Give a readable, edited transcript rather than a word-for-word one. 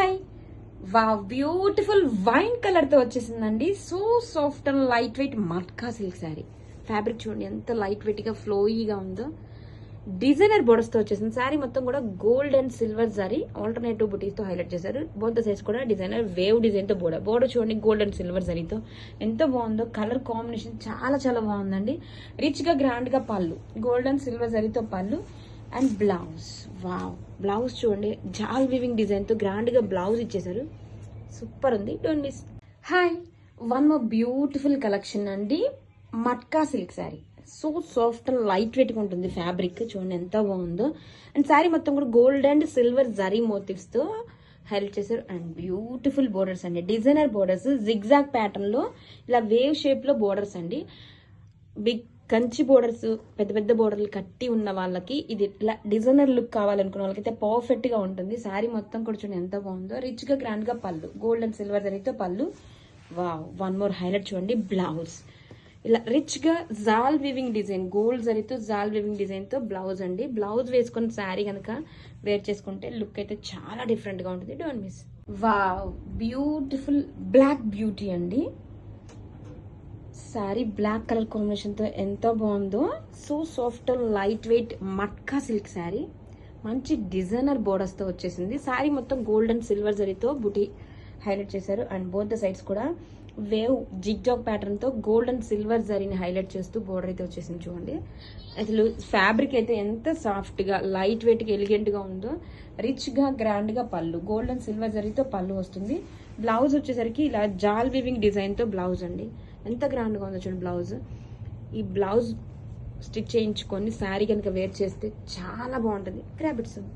Hi wow beautiful wine colour తో వచ్చేసిందండి. So soft and light weight matka silk sari. Fabric చూడండి ఎంత లైట్ వెయిట్ గా ఫ్లోయీగా ఉందో. డిజైనర్ బోర్డర్స్ తో వచ్చేసింది. శారీ మొత్తం కూడా gold and silver sari alternative బుటీస్ తో హైలైట్ చేశారు. బోత్ సైడ్స్ కూడా డిజైనర్ వేవ్ డిజైన్ తో బోర్డర్ చూడండి గోల్డ్ అండ్ సిల్వర్ శారీతో ఎంత బాగుందో. కలర్ కాంబినేషన్ చాలా చాలా బాగుందండి. రిచ్ గా గ్రాండ్ గా పళ్ళు, గోల్డ్ అండ్ సిల్వర్ శారీతో పళ్ళు అండ్ బ్లౌజ్. వావ్, బ్లౌజ్ చూడండి జాల్ వీవింగ్ డిజైన్ తో గ్రాండ్ గా బ్లౌజ్ ఇచ్చేసారు. సూపర్ ఉంది, don't miss. Hi, one more beautiful collection అండి. Matka silk sari. So soft and light weight గా ఉంటుంది. ఫ్యాబ్రిక్ చూడండి ఎంత బాగుందో. అండ్ శారీ మొత్తం కూడా gold and silver zari motifs తో హైలైట్ చేశారు. అండ్ బ్యూటిఫుల్ బోర్డర్స్ అండి, డిజైనర్ బోర్డర్స్ జిగ్జాగ్ ప్యాటర్న్ లో ఇలా వేవ్ షేప్ లో బోర్డర్స్ అండి. బిగ్ కంచి బోర్డర్స్, పెద్ద పెద్ద బోర్డర్లు కట్టి ఉన్న వాళ్ళకి ఇది ఇట్లా డిజైనర్ లుక్ కావాలనుకున్న వాళ్ళకైతే పర్ఫెక్ట్ గా ఉంటుంది. శారీ మొత్తం కూడా చూడండి ఎంత బాగుందో. రిచ్ గా గ్రాండ్ గా పళ్ళు, గోల్డ్ అండ్ సిల్వర్ జరీతో పళ్ళు. వావ్, వన్ మోర్ హైలైట్ చూడండి బ్లౌజ్. ఇలా రిచ్ గా జాల్ వీవింగ్ డిజైన్, గోల్డ్ జరీతో జాల్ వీవింగ్ డిజైన్ తో బ్లౌజ్ అండి. బ్లౌజ్ వేసుకున్న శారీ కనుక వేర్ చేసుకుంటే లుక్ అయితే చాలా డిఫరెంట్ గా ఉంటుంది. Don't miss. Wow, beautiful black beauty అండి. శారీ బ్లాక్ కలర్ కాంబినేషన్ తో ఎంత బాగుందో. So soft and light weight matka silk sari. మంచి డిజైనర్ బోర్డర్స్ తో వచ్చేసింది. శారీ మొత్తం గోల్డ్ అండ్ సిల్వర్ జరీతో బుటీ హైలైట్ చేశారు. అండ్ బోత్ ద సైడ్స్ కూడా వేవ్ జిగ్జాగ్ ప్యాటర్న్ తో గోల్డ్ అండ్ సిల్వర్ జరీని హైలైట్ చేస్తూ బోర్డర్ అయితే వచ్చేసింది. చూడండి అసలు ఫ్యాబ్రిక్ అయితే ఎంత సాఫ్ట్ గా లైట్ వెయిట్ గా ఎలిగెంట్ గా ఉందో. రిచ్ గా గ్రాండ్ గా పళ్ళు, గోల్డ్ అండ్ సిల్వర్ జరీతో పళ్ళు వస్తుంది. బ్లౌజ్ వచ్చేసరికి ఇలా జాల్ వీవింగ్ డిజైన్ తో బ్లౌజ్ అండి. ఎంత గ్రాండ్ గా ఉందో చూడండి బ్లౌజ్. ఈ బ్లౌజ్ స్టిచ్ చేయించుకొని శారీ కనుక వేర్ చేస్తే చాలా బాగుంటుంది. Grab it soon.